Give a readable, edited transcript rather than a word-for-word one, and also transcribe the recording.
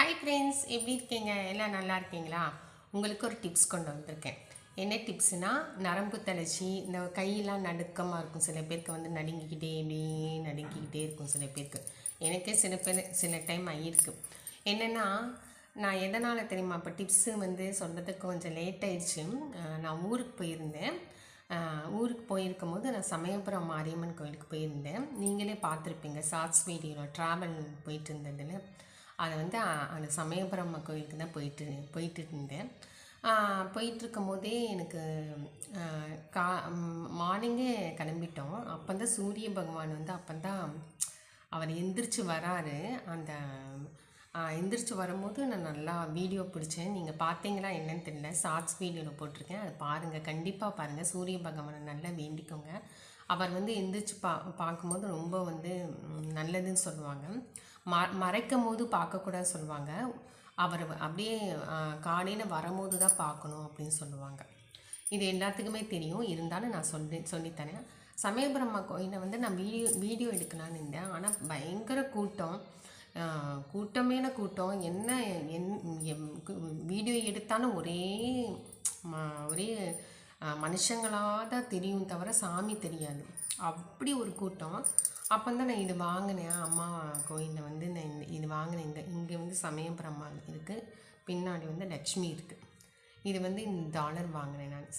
Hi friends, எப்படி இருக்கீங்க? எல்லாம் நல்லா இருக்கீங்களா? உங்களுக்கு ஒரு டிப்ஸ் கொண்டு வந்திருக்கேன். என்ன டிப்ஸ்னால், நரம்பு தளர்ச்சி, இந்த கையெல்லாம் நடுக்கமாக இருக்கும். சில பேருக்கு வந்து நடுங்கிக்கிட்டே இருக்கும் சில பேருக்கு. எனக்கே சில டைம் ஆகியிருக்கு. என்னென்னா, நான் எதனால் தெரியுமா இப்போ டிப்ஸு வந்து சொல்கிறதுக்கு கொஞ்சம் லேட் ஆயிடுச்சு. நான் ஊருக்கு போயிருந்தேன். ஊருக்கு போயிருக்கும் போது நான் சமயபுரம் மாரியம்மன் கோயிலுக்கு போயிருந்தேன். நீங்களே பார்த்துருப்பீங்க ஷார்ட்ஸ் வீடியோவில் ட்ராவல் போயிட்டு இருந்ததில். அதை வந்து அந்த சமயபுரம் கோயிலுக்கு தான் போயிட்டு இருந்தேன். போயிட்டுருக்கும் போதே எனக்கு மார்னிங்கே கிளம்பிட்டோம். அப்போ தான் சூரிய பகவான் வந்து அவர் எந்திரிச்சு வராரு. அந்த எந்திரிச்சு வரும்போது நான் நல்லா வீடியோ பிடிச்சேன். நீங்கள் பார்த்தீங்களா என்னன்னு தெரியல, ஷார்ட்ஸ் வீடியோவில் போட்டிருக்கேன். அதை பாருங்கள், கண்டிப்பாக பாருங்கள். சூரிய பகவானை நல்லா வேண்டிக்கோங்க. அவர் வந்து எந்திரிச்சு பார்க்கும்போது ரொம்ப வந்து நல்லதுன்னு சொல்லுவாங்க. மறைக்கும் போது பார்க்கக்கூடாது சொல்லுவாங்க. அவர் அப்படியே காலையில் வரும்போது தான் பார்க்கணும் அப்படின்னு சொல்லுவாங்க. இது எல்லாத்துக்குமே தெரியும், இருந்தாலும் நான் சொல்லித்தரேன். சமயபுரம் கோயிலை வந்து நான் வீடியோ எடுக்கலான்னு இருந்தேன். ஆனால் பயங்கர கூட்டம், கூட்டமேன கூட்டம். வீடியோ எடுத்தாலும் ஒரே மனுஷங்களாக தான் தெரியும் தவிர சாமி தெரியாது. அப்படி ஒரு கூட்டம். அப்போ தான் நான் இது வாங்கினேன். அம்மா கோயிலில் வந்து நான் இது வாங்கினேன். இங்கே வந்து சமயபுரம் இருக்குது, பின்னாடி வந்து லக்ஷ்மி இருக்குது. இது வந்து இந்த டாலர் வாங்கினேன் நான்.